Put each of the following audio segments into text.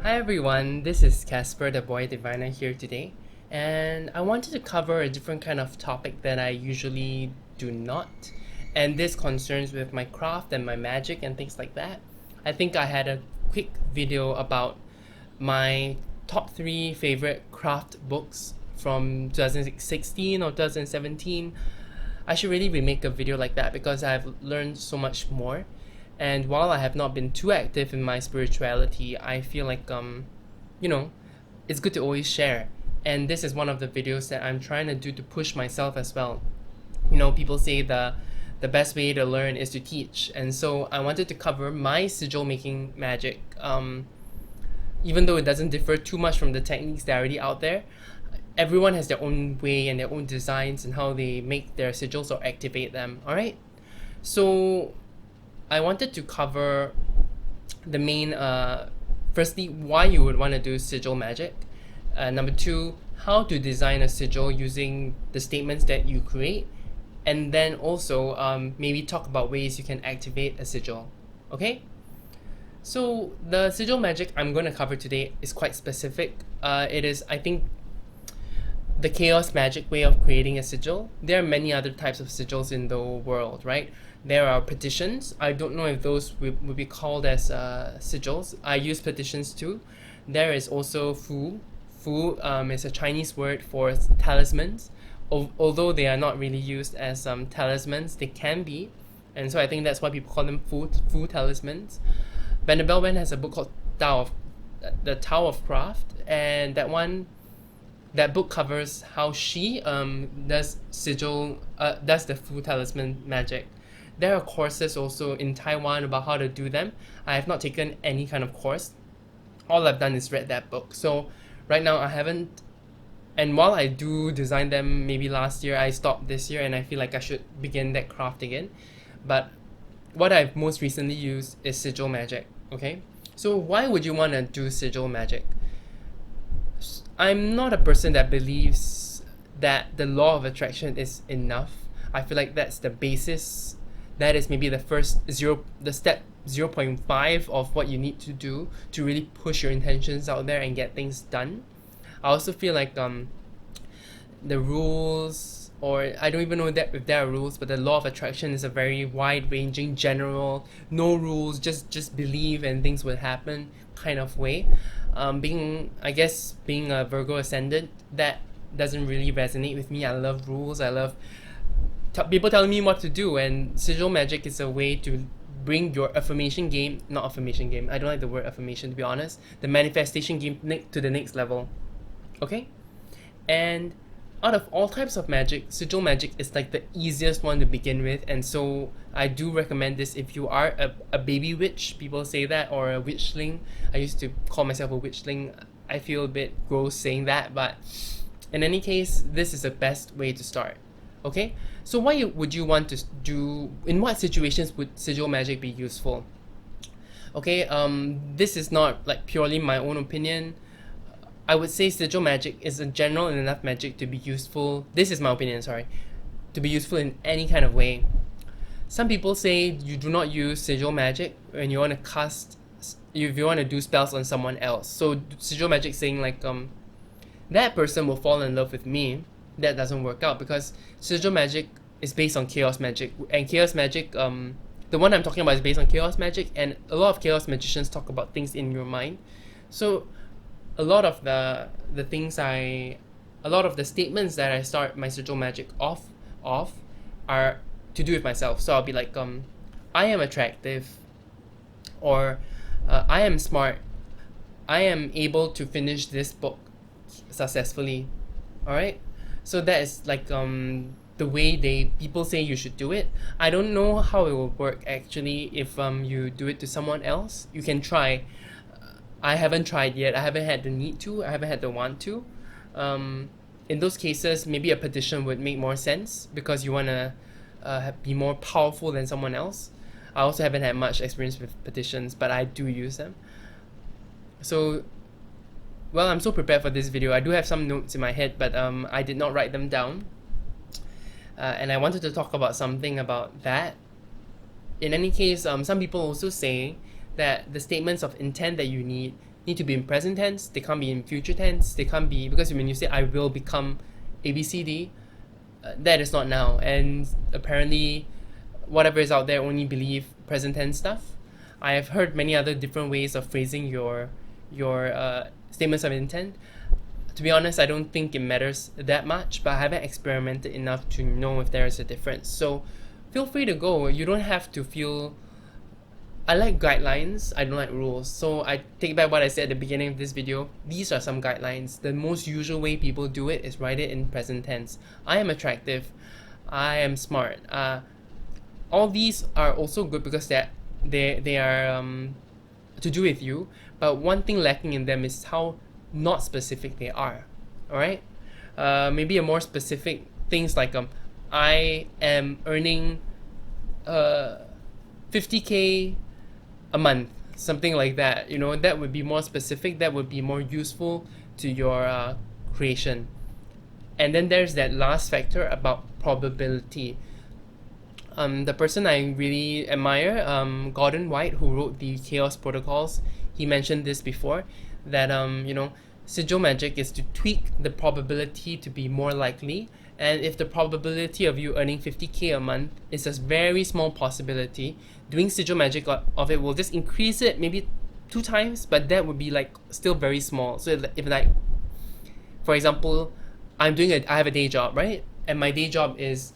Hi everyone, this is Casper the Boy Diviner here today, and I wanted to cover a different kind of topic that I usually do not, and this concerns with my craft and my magic and things like that. I think I had a quick video about my top 3 favorite craft books from 2016 or 2017. I should really remake a video like that because I've learned so much more. And while I have not been too active in my spirituality, I feel like it's good to always share. And this is one of the videos that I'm trying to do to push myself as well. People say the best way to learn is to teach, and so I wanted to cover my sigil making magic. Even though it doesn't differ too much from the techniques that are already out there, everyone has their own way and their own designs and how they make their sigils or activate them. All right, so I wanted to cover the main, firstly, why you would want to do sigil magic. Number 2, how to design a sigil using the statements that you create. And then also maybe talk about ways you can activate a sigil. Okay? So the sigil magic I'm going to cover today is quite specific. It is, I think, the chaos magic way of creating a sigil. There are many other types of sigils in the world, right? There are petitions. I don't know if those would be called as sigils. I use petitions too. There is also fu. Fu is a Chinese word for talismans. Although they are not really used as talismans, they can be. And so I think that's why people call them fu talismans. Vanderbilt has a book called the Tao of Craft, and that book covers how she does the fu talisman magic. There are courses also in Taiwan about how to do them. I have not taken any kind of course. All I've done is read that book. So right now I haven't, and while I do design them, maybe last year, I stopped this year and I feel like I should begin that craft again. But what I've most recently used is sigil magic, okay? So why would you want to do sigil magic? I'm not a person that believes that the law of attraction is enough. I feel like that's the basis. That is maybe the step 0.5 of what you need to do to really push your intentions out there and get things done. I also feel like the rules, or I don't even know that if there are rules, but the law of attraction is a very wide-ranging, general, no rules, just believe and things will happen kind of way. Being a Virgo ascendant, that doesn't really resonate with me. I love rules. I love people telling me what to do, and sigil magic is a way to bring your affirmation game, not affirmation game, I don't like the word affirmation to be honest, the manifestation game to the next level. Okay? And out of all types of magic, sigil magic is like the easiest one to begin with, and so I do recommend this if you are a baby witch, people say that, or a witchling. I used to call myself a witchling. I feel a bit gross saying that, but in any case, this is the best way to start. Okay, so why would you want to do, in what situations would sigil magic be useful? Okay, this is not like purely my own opinion. I would say sigil magic is a general enough magic to be useful. This is my opinion, sorry. To be useful in any kind of way. Some people say you do not use sigil magic when you want to cast, if you want to do spells on someone else. So sigil magic saying like that person will fall in love with me. That doesn't work out because sigil magic is based on chaos magic, and chaos magic, the one I'm talking about is based on chaos magic, and a lot of chaos magicians talk about things in your mind. So a lot of the statements that I start my sigil magic off are to do with myself. So I'll be like, I am attractive, or I am smart, I am able to finish this book successfully. All right. So that is like the way people say you should do it. I don't know how it will work actually if you do it to someone else. You can try. I haven't tried yet. I haven't had the need to. I haven't had the want to. In those cases, maybe a petition would make more sense because you want to be more powerful than someone else. I also haven't had much experience with petitions, but I do use them. So, well, I'm so prepared for this video. I do have some notes in my head, but I did not write them down. And I wanted to talk about something about that. In any case, some people also say that the statements of intent that you need need to be in present tense, they can't be in future tense, they can't be, because when you say I will become ABCD, that is not now, and apparently whatever is out there only believe present tense stuff. I have heard many other different ways of phrasing your statements of intent. To be honest, I don't think it matters that much, but I haven't experimented enough to know if there is a difference. So feel free to go. You don't have to feel... I like guidelines, I don't like rules. So I take back what I said at the beginning of this video. These are some guidelines. The most usual way people do it is write it in present tense. I am attractive. I am smart. All these are also good because they are to do with you. But one thing lacking in them is how not specific they are. Alright? Maybe a more specific things like I am earning 50k a month, something like that. You know, that would be more specific, that would be more useful to your creation. And then there's that last factor about probability. The person I really admire, Gordon White, who wrote the Chaos Protocols, he mentioned this before, that you know, Sigil Magic is to tweak the probability to be more likely. And if the probability of you earning 50k a month is a very small possibility, doing Sigil Magic of it will just increase it maybe 2 times, but that would be like still very small. So if like, for example, I have a day job, right? And my day job is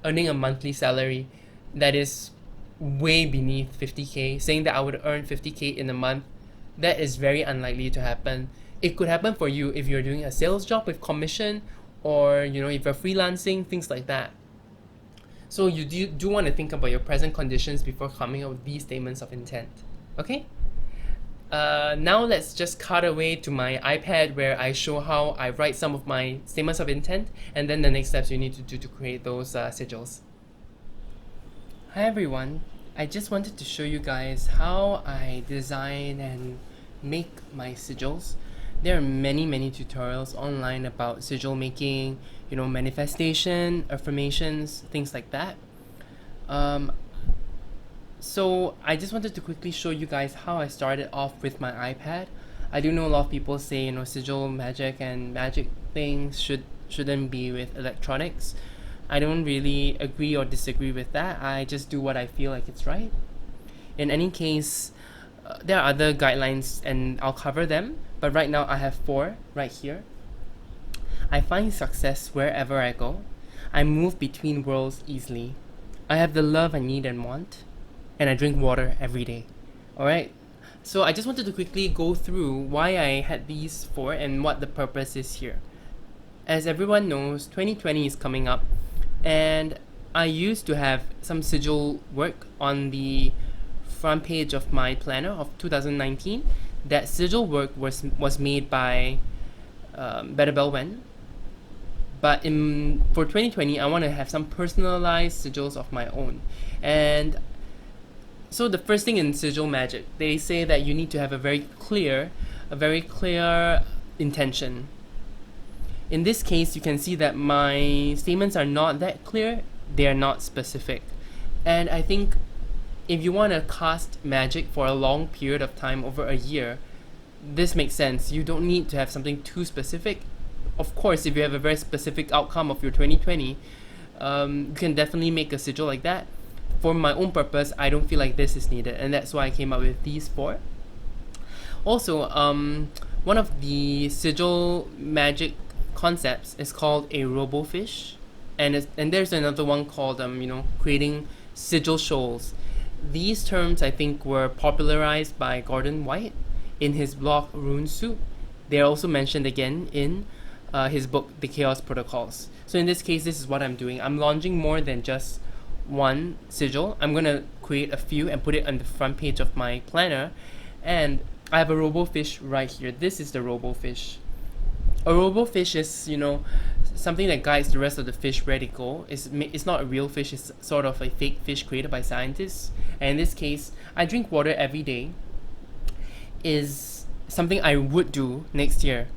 earning a monthly salary that is way beneath 50k, saying that I would earn 50k in a month, that is very unlikely to happen. It could happen for you if you're doing a sales job with commission, or you know, if you're freelancing, things like that. So you do want to think about your present conditions before coming up with these statements of intent. Okay? Now let's just cut away to my iPad where I show how I write some of my statements of intent, and then the next steps you need to do to create those sigils. Hi everyone, I just wanted to show you guys how I design and make my sigils. There are many tutorials online about sigil making, you know, manifestation, affirmations, things like that. So I just wanted to quickly show you guys how I started off with my iPad. I do know a lot of people say, you know, sigil magic and magic things shouldn't be with electronics. I don't really agree or disagree with that. I just do what I feel like it's right. In any case, there are other guidelines and I'll cover them, but right now I have 4 right here. I find success wherever I go. I move between worlds easily. I have the love I need and want. And I drink water every day. Alright, so I just wanted to quickly go through why I had these 4 and what the purpose is here. As everyone knows, 2020 is coming up, and I used to have some sigil work on the front page of my planner of 2019. That sigil work was made by Bettabel Wen. But for 2020, I want to have some personalized sigils of my own. And so the first thing in Sigil Magic, they say that you need to have a very clear intention. In this case, you can see that my statements are not that clear, they are not specific. And I think if you want to cast magic for a long period of time, over a year, this makes sense. You don't need to have something too specific. Of course, if you have a very specific outcome of your 2020, you can definitely make a sigil like that. For my own purpose, I don't feel like this is needed, and that's why I came up with these 4. Also, one of the sigil magic concepts is called a robofish, and there's another one called you know, creating sigil shoals. These terms I think were popularized by Gordon White in his blog Rune Soup. They are also mentioned again in his book The Chaos Protocols. So in this case, this is what I'm doing. I'm launching more than just one sigil. I'm gonna create a few and put it on the front page of my planner, and I have a robofish right here. This is the robofish. A robofish is, you know, something that guides the rest of the fish where they go. It's not a real fish, it's sort of a fake fish created by scientists. And in this case, I drink water every day is something I would do next year.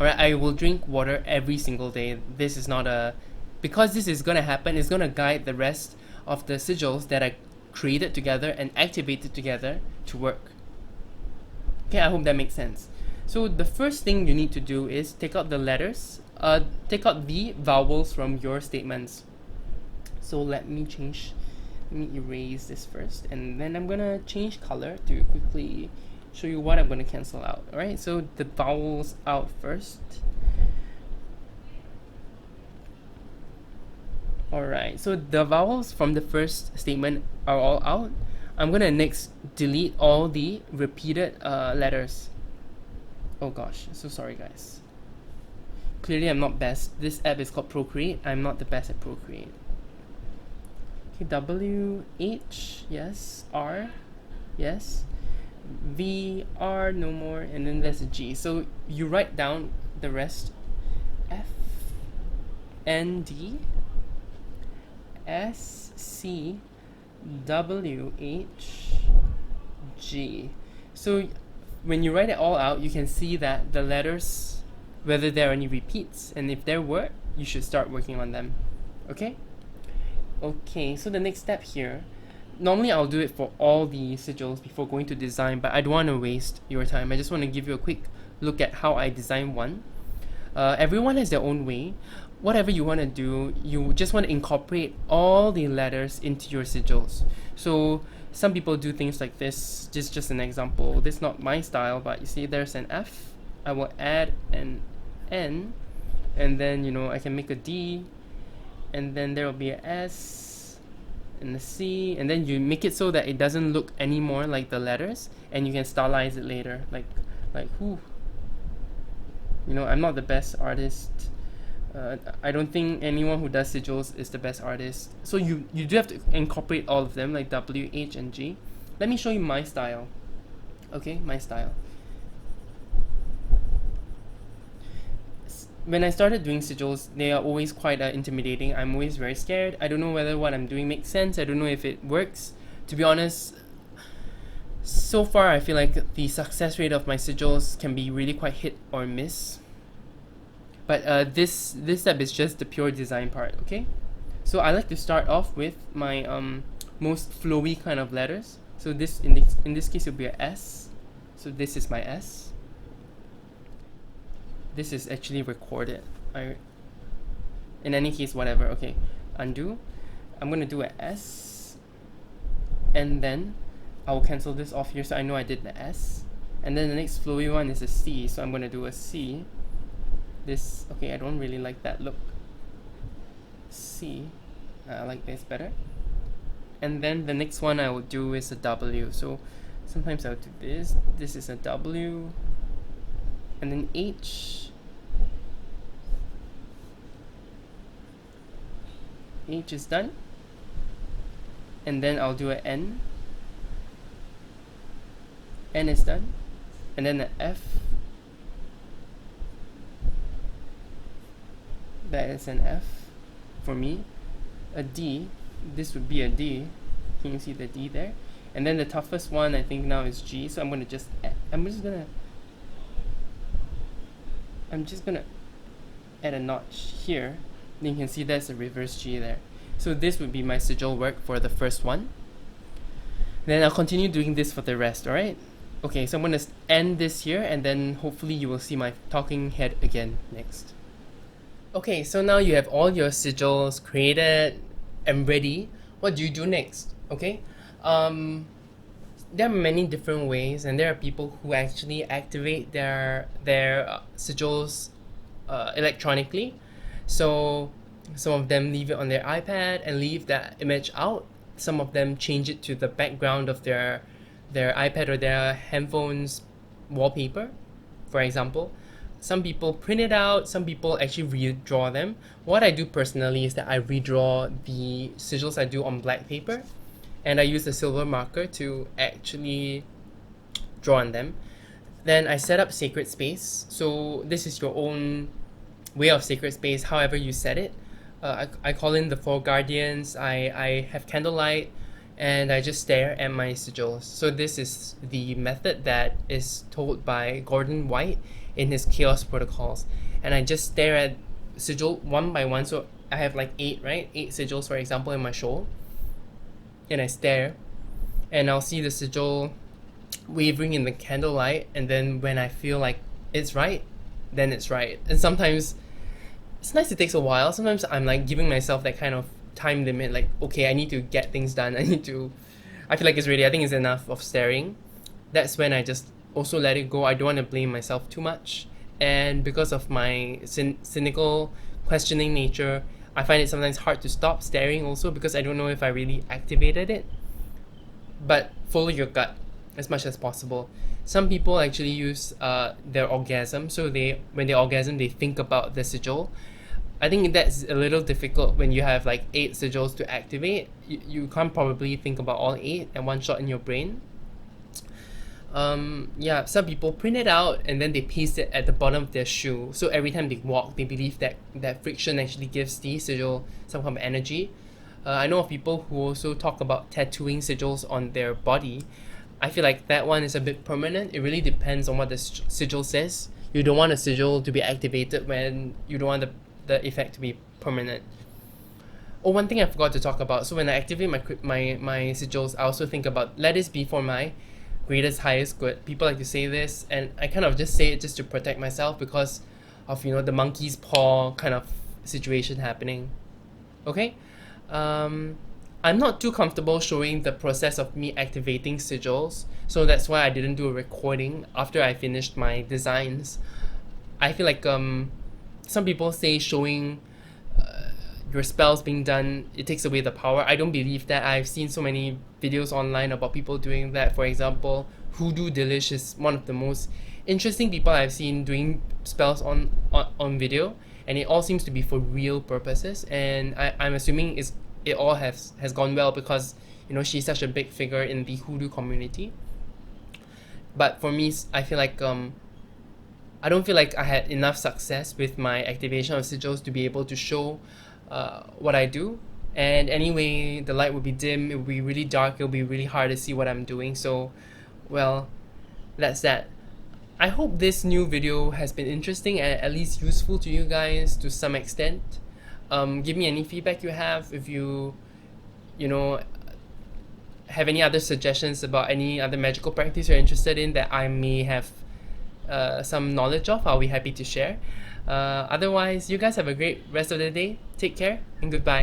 Alright, I will drink water every single day. This is not a... Because this is gonna happen, it's gonna guide the rest of the sigils that I created together and activated together to work. Okay, I hope that makes sense. So the first thing you need to do is take out the letters, take out the vowels from your statements. So let me erase this first, and then I'm gonna change color to quickly show you what I'm gonna cancel out. Alright, so the vowels out first. Alright, so the vowels from the first statement are all out. I'm gonna next delete all the repeated letters. Oh gosh, so sorry guys. Clearly I'm not best. This app is called Procreate. I'm not the best at Procreate. Okay, W, H, yes. R, yes. V, R, no more. And then there's a G. So you write down the rest. F, N, D, S, C, W, H, G. So when you write it all out, you can see that the letters, whether there are any repeats, and if there were, you should start working on them. Okay? Okay, so the next step here, normally I'll do it for all the sigils before going to design, but I don't want to waste your time. I just want to give you a quick look at how I design one. Everyone has their own way. Whatever you want to do, you just want to incorporate all the letters into your sigils. So some people do things like this. Just an example. This is not my style, but you see there's an F. I will add an N, and then I can make a D, and then there will be a S and a C, and then you make it so that it doesn't look anymore like the letters, and you can stylize it later. Like whoo. I'm not the best artist. I don't think anyone who does sigils is the best artist. So you do have to incorporate all of them, like W, H, and G. Let me show you my style. Okay, my style. When I started doing sigils, they are always quite intimidating. I'm always very scared. I don't know whether what I'm doing makes sense. I don't know if it works. To be honest, so far I feel like the success rate of my sigils can be really quite hit or miss. But this step is just the pure design part, okay? So I like to start off with my most flowy kind of letters. So this in this case will be a S. So this is my S. This is actually recorded. In any case, whatever. Okay, undo. I'm gonna do a S, and then I will cancel this off here so I know I did the S. And then the next flowy one is a C. So I'm gonna do a C. This, okay, I don't really like that look. C, I like this better. And then the next one I will do is a W. So sometimes I'll do this. This is a W. And then H. H is done. And then I'll do an N. N is done. And then an F. That is an F for me. A D, this would be a D. Can you see the D there? And then the toughest one I think now is G. So I'm just gonna add a notch here. Then you can see there's a reverse G there. So this would be my sigil work for the first one. Then I'll continue doing this for the rest, alright? Okay, so I'm gonna end this here, and then hopefully you will see my talking head again next. Okay, so now you have all your sigils created and ready. What do you do next? Okay, there are many different ways, and there are people who actually activate their sigils electronically. So some of them leave it on their iPad and leave that image out. Some of them change it to the background of their iPad or their handphone's wallpaper, for example. Some people print it out, some people actually redraw them. What I do personally is that I redraw the sigils I do on black paper, and I use a silver marker to actually draw on them. Then I set up sacred space. So this is your own way of sacred space, however you set it. I call in the four guardians, I have candlelight, and I just stare at my sigils. So this is the method that is told by Gordon White in his chaos protocols, and I just stare at sigil one by one. So I have like 8 sigils, for example, in my show, and I stare, and I'll see the sigil wavering in the candlelight, and then when I feel like it's right, then it's right. And sometimes it's nice, it takes a while. Sometimes I'm like giving myself that kind of time limit, like, okay, I need to get things done. I feel like it's ready. I think it's enough of staring. That's when I just also let it go. I don't want to blame myself too much. And because of my cynical, questioning nature, I find it sometimes hard to stop staring also, because I don't know if I really activated it. But follow your gut as much as possible. Some people actually use their orgasm. So when they orgasm, they think about the sigil. I think that's a little difficult when you have like 8 sigils to activate. You can't probably think about all 8 at one shot in your brain. Yeah, some people print it out and then they paste it at the bottom of their shoe. So every time they walk, they believe that friction actually gives the sigil some kind of energy. I know of people who also talk about tattooing sigils on their body. I feel like that one is a bit permanent. It really depends on what the sigil says. You don't want a sigil to be activated when you don't want the effect to be permanent. Oh, one thing I forgot to talk about. So when I activate my sigils, I also think about, let this be for my greatest, highest good. People like to say this, and I kind of just say it just to protect myself because of, the monkey's paw kind of situation happening. Okay? I'm not too comfortable showing the process of me activating sigils, so that's why I didn't do a recording after I finished my designs. I feel like some people say showing your spells being done, it takes away the power. I don't believe that. I've seen so many videos online about people doing that. For example, Hoodoo Delish is one of the most interesting people I've seen doing spells on video, and it all seems to be for real purposes, and I'm assuming it all has gone well because she's such a big figure in the Hoodoo community. But for me, I feel like I don't feel like I had enough success with my activation of sigils to be able to show what I do. And anyway, the light will be dim, it will be really dark, it will be really hard to see what I'm doing. So, well, that's that. I hope this new video has been interesting and at least useful to you guys to some extent. Give me any feedback you have. If you have any other suggestions about any other magical practice you're interested in that I may have some knowledge of, I'll be happy to share. Otherwise, you guys have a great rest of the day. Take care and goodbye.